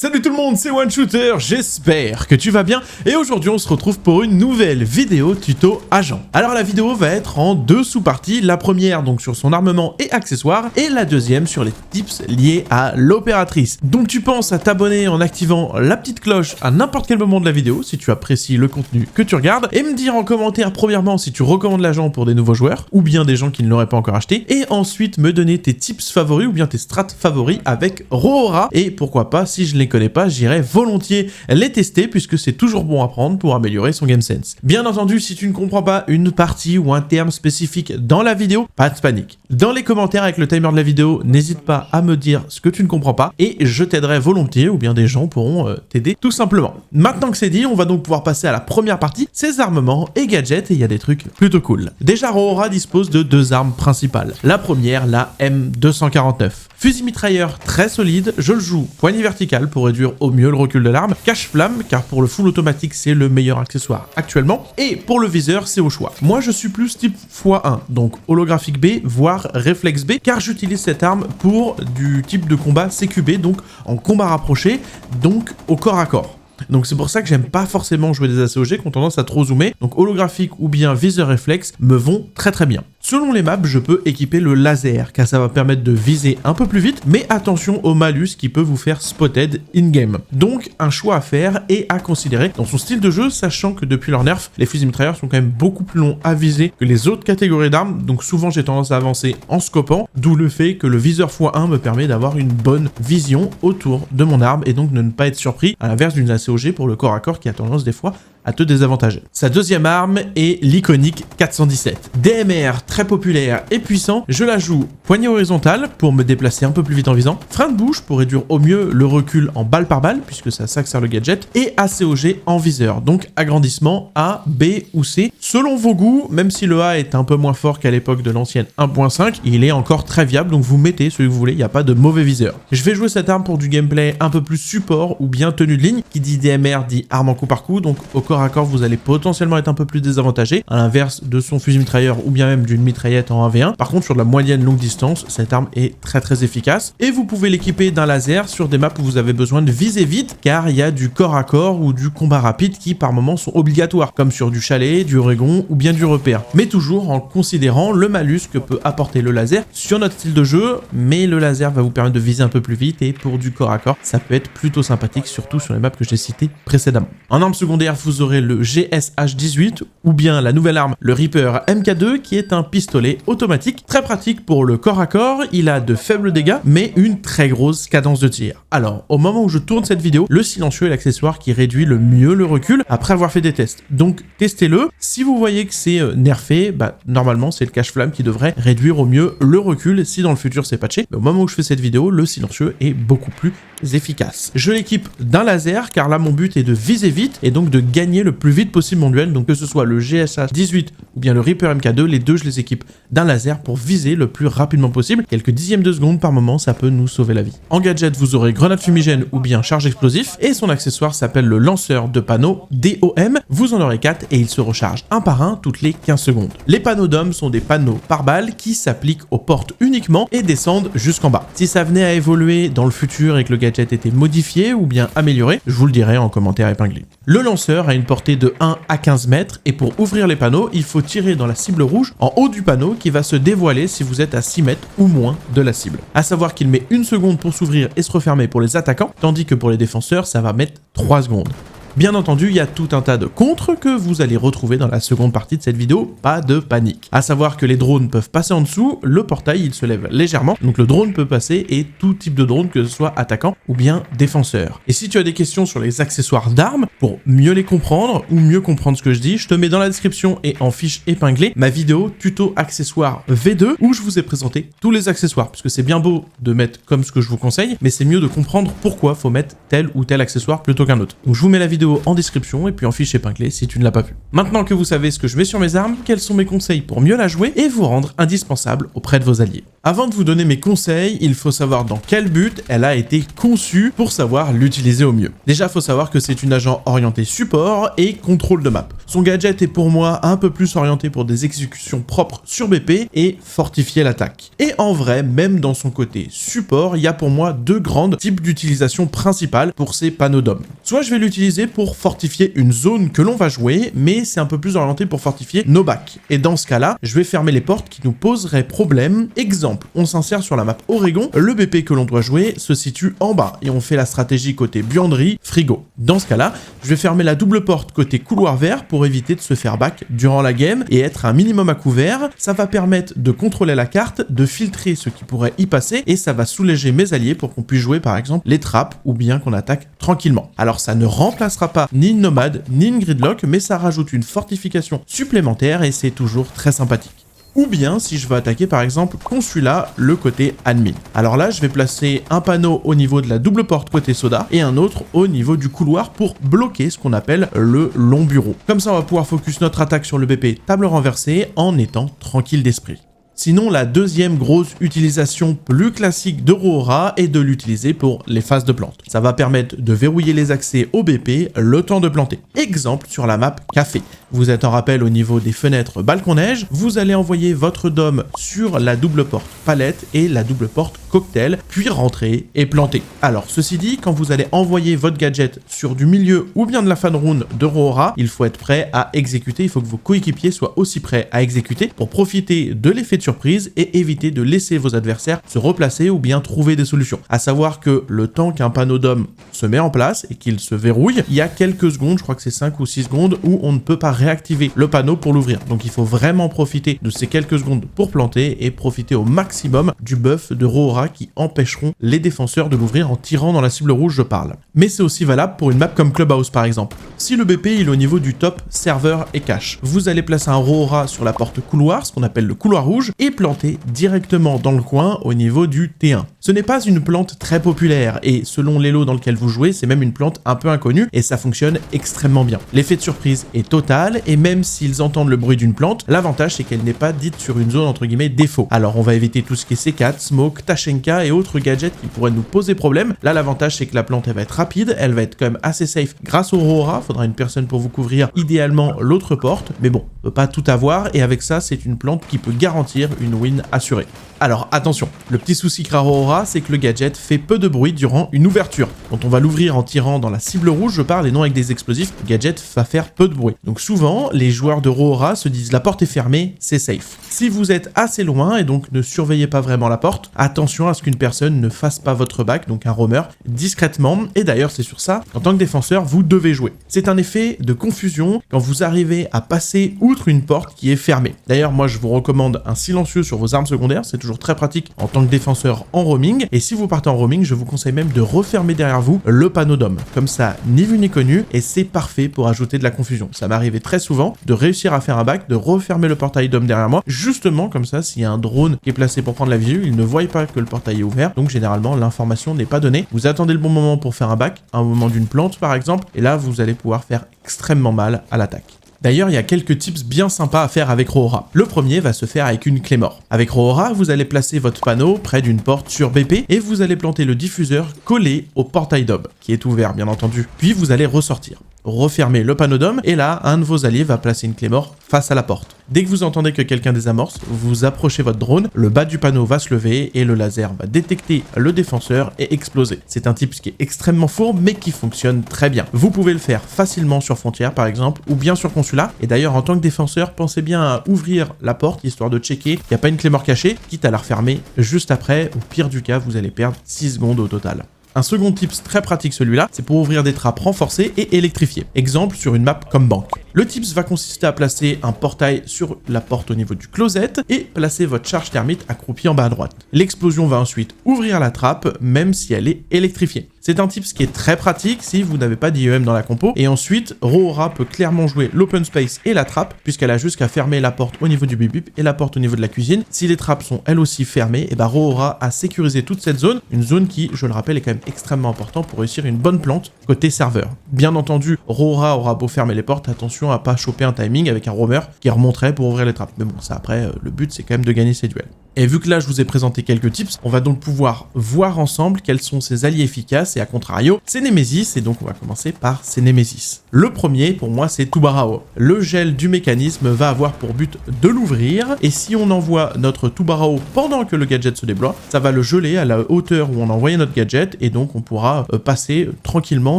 Salut tout le monde, c'est OneShooter, j'espère que tu vas bien et aujourd'hui on se retrouve pour une nouvelle vidéo tuto agent. Alors la vidéo va être en deux sous-parties, la première donc sur son armement et accessoires et la deuxième sur les tips liés à l'opératrice. Donc tu penses à t'abonner en activant la petite cloche à n'importe quel moment de la vidéo si tu apprécies le contenu que tu regardes et me dire en commentaire premièrement si tu recommandes l'agent pour des nouveaux joueurs ou bien des gens qui ne l'auraient pas encore acheté et ensuite me donner tes tips favoris ou bien tes strats favoris avec Roora et pourquoi pas si je les connais pas, j'irai volontiers les tester puisque c'est toujours bon à prendre pour améliorer son game sense. Bien entendu, si tu ne comprends pas une partie ou un terme spécifique dans la vidéo, pas de panique. Dans les commentaires avec le timer de la vidéo, n'hésite pas à me dire ce que tu ne comprends pas et je t'aiderai volontiers ou bien des gens pourront t'aider tout simplement. Maintenant que c'est dit, on va donc pouvoir passer à la première partie, ses armements et gadgets et il y a des trucs plutôt cool. Déjà, Roora dispose de deux armes principales. La première, la M249. Fusil mitrailleur très solide, je le joue poignée verticale pour réduire au mieux le recul de l'arme, cache-flamme car pour le full automatique c'est le meilleur accessoire actuellement, et pour le viseur c'est au choix. Moi je suis plus type x1, donc holographique B voire réflexe B, car j'utilise cette arme pour du type de combat CQB, donc en combat rapproché, donc au corps à corps. Donc c'est pour ça que j'aime pas forcément jouer des ACOG qui ont tendance à trop zoomer, donc holographique ou bien viseur réflexe me vont très bien. Selon les maps, je peux équiper le laser, car ça va permettre de viser un peu plus vite, mais attention au malus qui peut vous faire spotted in-game. Donc un choix à faire et à considérer dans son style de jeu, sachant que depuis leur nerf, les fusils mitrailleurs sont quand même beaucoup plus longs à viser que les autres catégories d'armes, donc souvent j'ai tendance à avancer en scopant, d'où le fait que le viseur x1 me permet d'avoir une bonne vision autour de mon arme et donc de ne pas être surpris, à l'inverse d'une ACOG pour le corps à corps qui a tendance des fois à te désavantager. Sa deuxième arme est l'iconique 417. DMR très populaire et puissant, je la joue poignée horizontale pour me déplacer un peu plus vite en visant, frein de bouche pour réduire au mieux le recul en balle par balle puisque c'est à ça que sert le gadget, et ACOG en viseur, donc agrandissement A, B ou C. Selon vos goûts, même si le A est un peu moins fort qu'à l'époque de l'ancienne 1.5, il est encore très viable, donc vous mettez celui que vous voulez, il n'y a pas de mauvais viseur. Je vais jouer cette arme pour du gameplay un peu plus support ou bien tenue de ligne, qui dit DMR dit arme en coup par coup, donc au corps à corps vous allez potentiellement être un peu plus désavantagé, à l'inverse de son fusil mitrailleur ou bien même d'une mitraillette en 1v1. Par contre sur de la moyenne longue distance, cette arme est très efficace et vous pouvez l'équiper d'un laser sur des maps où vous avez besoin de viser vite, car il y a du corps à corps ou du combat rapide qui par moments sont obligatoires, comme sur du chalet, du Oregon ou bien du repère, mais toujours en considérant le malus que peut apporter le laser sur notre style de jeu, mais le laser va vous permettre de viser un peu plus vite et pour du corps à corps ça peut être plutôt sympathique, surtout sur les maps que j'ai citées précédemment. En arme secondaire vous aurez le GSH-18 ou bien la nouvelle arme, le Reaper MK2 qui est un pistolet automatique, très pratique pour le corps à corps, il a de faibles dégâts mais une très grosse cadence de tir. Alors au moment où je tourne cette vidéo, le silencieux est l'accessoire qui réduit le mieux le recul après avoir fait des tests, donc testez-le. Si vous voyez que c'est nerfé, normalement c'est le cache-flamme qui devrait réduire au mieux le recul si dans le futur c'est patché, mais au moment où je fais cette vidéo, le silencieux est beaucoup plus efficace. Je l'équipe d'un laser car là mon but est de viser vite et donc de gagner le plus vite possible mon duel, donc que ce soit le GSH-18 ou bien le Reaper MK2, les deux je les équipe d'un laser pour viser le plus rapidement possible. Quelques dixièmes de seconde par moment, ça peut nous sauver la vie. En gadget, vous aurez grenade fumigène ou bien charge explosif et son accessoire s'appelle le lanceur de panneaux DOM. Vous en aurez 4 et il se recharge un par un toutes les 15 secondes. Les panneaux DOM sont des panneaux par balle qui s'appliquent aux portes uniquement et descendent jusqu'en bas. Si ça venait à évoluer dans le futur et que le gadget était modifié ou bien amélioré, je vous le dirai en commentaire épinglé. Le lanceur a une portée de 1 à 15 mètres et pour ouvrir les panneaux, il faut tirer dans la cible rouge en haut du panneau qui va se dévoiler si vous êtes à 6 mètres ou moins de la cible. A savoir qu'il met 1 seconde pour s'ouvrir et se refermer pour les attaquants, tandis que pour les défenseurs, ça va mettre 3 secondes. Bien entendu, il y a tout un tas de contres que vous allez retrouver dans la seconde partie de cette vidéo, pas de panique. À savoir que les drones peuvent passer en dessous, le portail il se lève légèrement, donc le drone peut passer et tout type de drone, que ce soit attaquant ou bien défenseur. Et si tu as des questions sur les accessoires d'armes, pour mieux les comprendre ou mieux comprendre ce que je dis, je te mets dans la description et en fiche épinglée ma vidéo tuto accessoires V2 où je vous ai présenté tous les accessoires, puisque c'est bien beau de mettre comme ce que je vous conseille, mais c'est mieux de comprendre pourquoi faut mettre tel ou tel accessoire plutôt qu'un autre. Donc je vous mets la vidéo vidéo en description et puis en fiche épinglée si tu ne l'as pas vu. Maintenant que vous savez ce que je mets sur mes armes, quels sont mes conseils pour mieux la jouer et vous rendre indispensable auprès de vos alliés. Avant de vous donner mes conseils, il faut savoir dans quel but elle a été conçue pour savoir l'utiliser au mieux. Déjà, il faut savoir que c'est une agent orientée support et contrôle de map. Son gadget est pour moi un peu plus orienté pour des exécutions propres sur BP et fortifier l'attaque. Et en vrai, même dans son côté support, il y a pour moi deux grands types d'utilisation principales pour ces panneaux d'hommes. Soit je vais l'utiliser pour fortifier une zone que l'on va jouer, mais c'est un peu plus orienté pour fortifier nos bacs. Et dans ce cas-là, je vais fermer les portes qui nous poseraient problème. Exemple, on s'insère sur la map Oregon, le BP que l'on doit jouer se situe en bas et on fait la stratégie côté buanderie, frigo. Dans ce cas-là, je vais fermer la double porte côté couloir vert pour éviter de se faire back durant la game et être un minimum à couvert. Ça va permettre de contrôler la carte, de filtrer ce qui pourrait y passer et ça va soulager mes alliés pour qu'on puisse jouer par exemple les trappes ou bien qu'on attaque tranquillement. Alors ça ne remplacera pas ni une nomade ni une gridlock, mais ça rajoute une fortification supplémentaire et c'est toujours très sympathique. Ou bien si je veux attaquer par exemple Consulat, le côté admin. Alors là, je vais placer un panneau au niveau de la double porte côté soda et un autre au niveau du couloir pour bloquer ce qu'on appelle le long bureau. Comme ça, on va pouvoir focus notre attaque sur le BP table renversée en étant tranquille d'esprit. Sinon, la deuxième grosse utilisation plus classique de Roora est de l'utiliser pour les phases de plante. Ça va permettre de verrouiller les accès au BP le temps de planter. Exemple sur la map café. Vous êtes en rappel au niveau des fenêtres balcon neige, vous allez envoyer votre dôme sur la double porte palette et la double porte cocktail, puis rentrer et planter. Alors ceci dit, quand vous allez envoyer votre gadget sur du milieu ou bien de la fan rune de Roora, il faut être prêt à exécuter, il faut que vos coéquipiers soient aussi prêts à exécuter pour profiter de l'effet de surprise et éviter de laisser vos adversaires se replacer ou bien trouver des solutions. À savoir que le temps qu'un panneau d'homme se met en place et qu'il se verrouille, il y a quelques secondes, je crois que c'est 5 ou 6 secondes, où on ne peut pas réactiver le panneau pour l'ouvrir. Donc il faut vraiment profiter de ces quelques secondes pour planter et profiter au maximum du buff de Roora qui empêcheront les défenseurs de l'ouvrir en tirant dans la cible rouge, je parle. Mais c'est aussi valable pour une map comme Clubhouse par exemple. Si le BP il est au niveau du top serveur et cache, vous allez placer un Roora sur la porte couloir, ce qu'on appelle le couloir rouge, et planter directement dans le coin au niveau du T1. Ce n'est pas une plante très populaire et selon l'elo dans lequel vous jouez, c'est même une plante un peu inconnue et ça fonctionne extrêmement bien. L'effet de surprise est total et même s'ils entendent le bruit d'une plante, l'avantage c'est qu'elle n'est pas dite sur une zone entre guillemets défaut. Alors on va éviter tout ce qui est C4, Smoke, Tachenka et autres gadgets qui pourraient nous poser problème. Là l'avantage c'est que la plante elle va être rapide, elle va être quand même assez safe grâce au Roora, faudra une personne pour vous couvrir idéalement l'autre porte, mais bon, on peut pas tout avoir et avec ça c'est une plante qui peut garantir une win assurée. Alors attention, le petit souci qu'a Roora, c'est que le gadget fait peu de bruit durant une ouverture. Quand on va l'ouvrir en tirant dans la cible rouge, je parle et non avec des explosifs, le gadget va faire peu de bruit. Donc souvent, les joueurs de Roora se disent la porte est fermée, c'est safe. Si vous êtes assez loin et donc ne surveillez pas vraiment la porte, attention à ce qu'une personne ne fasse pas votre back, donc un roamer, discrètement. Et d'ailleurs, c'est sur ça qu'en tant que défenseur, vous devez jouer. C'est un effet de confusion quand vous arrivez à passer outre une porte qui est fermée. D'ailleurs, moi je vous recommande un silencieux sur vos armes secondaires, c'est toujours très pratique en tant que défenseur en roaming. Et si vous partez en roaming, je vous conseille même de refermer derrière vous le panneau d'homme. Comme ça, ni vu ni connu, et c'est parfait pour ajouter de la confusion. Ça m'arrivait très souvent de réussir à faire un back, de refermer le portail d'homme derrière moi, justement comme ça, s'il y a un drone qui est placé pour prendre la visu, il ne voit pas que le portail est ouvert, donc généralement l'information n'est pas donnée. Vous attendez le bon moment pour faire un back, un moment d'une plante par exemple, et là vous allez pouvoir faire extrêmement mal à l'attaque. D'ailleurs, il y a quelques tips bien sympas à faire avec Roora. Le premier va se faire avec une Claymore. Avec Roora, vous allez placer votre panneau près d'une porte sur BP et vous allez planter le diffuseur collé au portail d'homme, qui est ouvert bien entendu. Puis vous allez ressortir. Refermer le panneau d'homme et là, un de vos alliés va placer une Claymore face à la porte. Dès que vous entendez que quelqu'un désamorce, vous approchez votre drone, le bas du panneau va se lever et le laser va détecter le défenseur et exploser. C'est un tip qui est extrêmement fourbe mais qui fonctionne très bien. Vous pouvez le faire facilement sur Frontière par exemple ou bien sur Consulat. Et d'ailleurs en tant que défenseur, pensez bien à ouvrir la porte histoire de checker qu'il n'y a pas une Claymore cachée, quitte à la refermer juste après. Au pire du cas, vous allez perdre 6 secondes au total. Un second tips très pratique celui-là, c'est pour ouvrir des trappes renforcées et électrifiées. Exemple sur une map comme banque. Le tips va consister à placer un portail sur la porte au niveau du closet et placer votre charge thermite accroupie en bas à droite. L'explosion va ensuite ouvrir la trappe, même si elle est électrifiée. C'est un tips qui est très pratique si vous n'avez pas d'IEM dans la compo. Et ensuite, Roora peut clairement jouer l'open space et la trappe, puisqu'elle a juste qu'à fermer la porte au niveau du bip bip et la porte au niveau de la cuisine. Si les trappes sont elles aussi fermées, et bah Roora a sécurisé toute cette zone, une zone qui, je le rappelle, est quand même extrêmement importante pour réussir une bonne plante côté serveur. Bien entendu, Roora aura beau fermer les portes, attention à pas choper un timing avec un roamer qui remonterait pour ouvrir les trappes. Mais bon, ça après, le but c'est quand même de gagner ces duels. Et vu que là je vous ai présenté quelques tips, on va donc pouvoir voir ensemble quels sont ces alliés efficaces et à contrario, ces Némésis, et donc on va commencer par ces Némésis. Le premier pour moi c'est Tubarao. Le gel du mécanisme va avoir pour but de l'ouvrir, et si on envoie notre Tubarao pendant que le gadget se déploie, ça va le geler à la hauteur où on a envoyé notre gadget, et donc on pourra passer tranquillement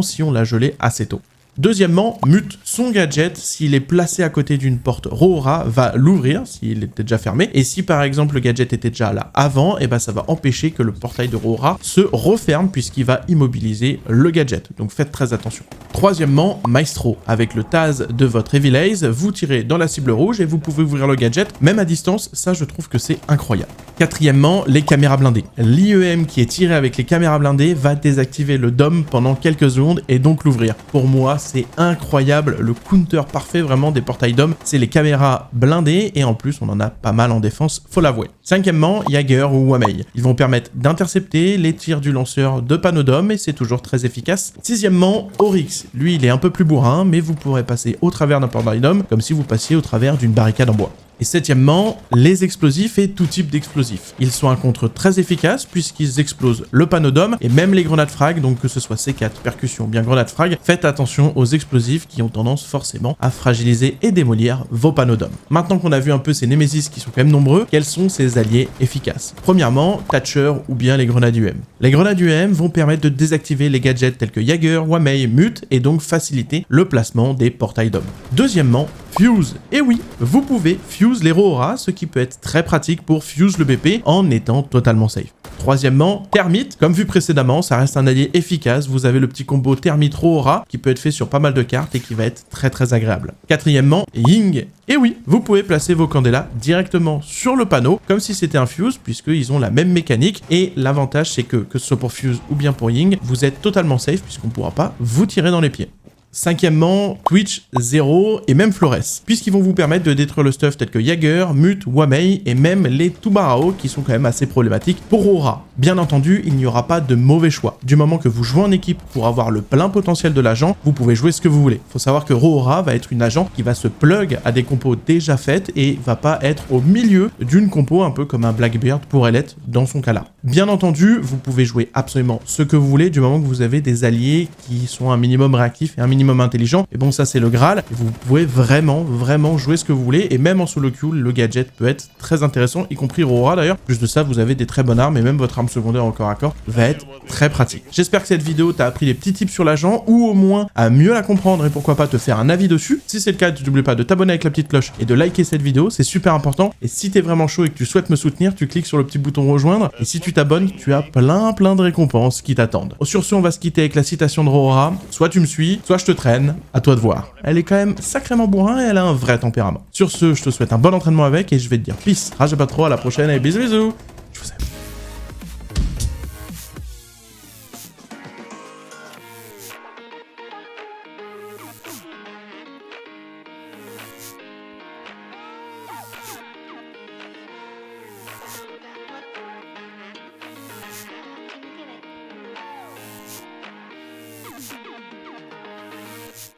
si on l'a gelé assez tôt. Deuxièmement, mute. Son gadget, s'il est placé à côté d'une porte Roora, va l'ouvrir s'il était déjà fermé. Et si par exemple le gadget était déjà là avant, et ben ça va empêcher que le portail de Roora se referme puisqu'il va immobiliser le gadget. Donc faites très attention. Troisièmement, Maestro. Avec le Taz de votre Heavy Laze, vous tirez dans la cible rouge et vous pouvez ouvrir le gadget, même à distance. Ça, je trouve que c'est incroyable. Quatrièmement, les caméras blindées. L'IEM qui est tiré avec les caméras blindées va désactiver le DOM pendant quelques secondes et donc l'ouvrir. Pour moi, c'est incroyable, le counter parfait vraiment des portails DOM, c'est les caméras blindées et en plus on en a pas mal en défense, faut l'avouer. Cinquièmement, Jagger ou Wamei. Ils vont permettre d'intercepter les tirs du lanceur de panneaux DOM et c'est toujours très efficace. Sixièmement, Oryx. Lui, il est un peu plus bourrin, mais vous pourrez passer au travers d'un portail DOM comme si vous passiez au travers d'une barricade en bois. Et septièmement, les explosifs et tout type d'explosifs. Ils sont un contre très efficace puisqu'ils explosent le panneau d'homme et même les grenades frag, donc que ce soit C4, percussion ou bien grenades frag, faites attention aux explosifs qui ont tendance forcément à fragiliser et démolir vos panneaux d'homme. Maintenant qu'on a vu un peu ces Némésis qui sont quand même nombreux, quels sont ces alliés efficaces? Premièrement, Thatcher ou bien les grenades UM. Les grenades UM vont permettre de désactiver les gadgets tels que Jagger, Wamei, Mute et donc faciliter le placement des portails d'homme. Deuxièmement, Fuse. Et oui, vous pouvez fuse les Roora, ce qui peut être très pratique pour fuse le BP en étant totalement safe. Troisièmement, Thermite. Comme vu précédemment, ça reste un allié efficace. Vous avez le petit combo Thermite Roora qui peut être fait sur pas mal de cartes et qui va être très agréable. Quatrièmement, Ying. Et oui, vous pouvez placer vos candélas directement sur le panneau comme si c'était un fuse puisqu'ils ont la même mécanique et l'avantage c'est que ce soit pour fuse ou bien pour Ying, vous êtes totalement safe puisqu'on ne pourra pas vous tirer dans les pieds. Cinquièmement, Twitch, Zero et même Flores, puisqu'ils vont vous permettre de détruire le stuff tel que Jagger, Mute, Wamei et même les Tubarao qui sont quand même assez problématiques pour Roora. Bien entendu, il n'y aura pas de mauvais choix. Du moment que vous jouez en équipe pour avoir le plein potentiel de l'agent, vous pouvez jouer ce que vous voulez. Faut savoir que Roora va être une agent qui va se plug à des compos déjà faites et va pas être au milieu d'une compo un peu comme un Blackbeard pourrait l'être dans son cas là. Bien entendu, vous pouvez jouer absolument ce que vous voulez du moment que vous avez des alliés qui sont un minimum réactifs et un minimum intelligent, et bon ça c'est le Graal, et vous pouvez vraiment jouer ce que vous voulez, et même en solo queue, le gadget peut être très intéressant, y compris Roora d'ailleurs. Plus de ça, vous avez des très bonnes armes, et même votre arme secondaire en corps à corps va être très pratique. J'espère que cette vidéo t'a appris les petits tips sur l'agent, ou au moins à mieux la comprendre, et pourquoi pas te faire un avis dessus. Si c'est le cas, n'oublie pas de t'abonner avec la petite cloche, et de liker cette vidéo, c'est super important, et si t'es vraiment chaud et que tu souhaites me soutenir, tu cliques sur le petit bouton rejoindre, et si tu t'abonnes, tu as plein de récompenses qui t'attendent. Sur ce, on va se quitter avec la citation de Roora, soit tu me suis, soit je te traîne, à toi de voir. Elle est quand même sacrément bourrin et elle a un vrai tempérament. Sur ce, je te souhaite un bon entraînement avec et je vais te dire peace, rage pas trop, à la prochaine et bisous, je vous aime.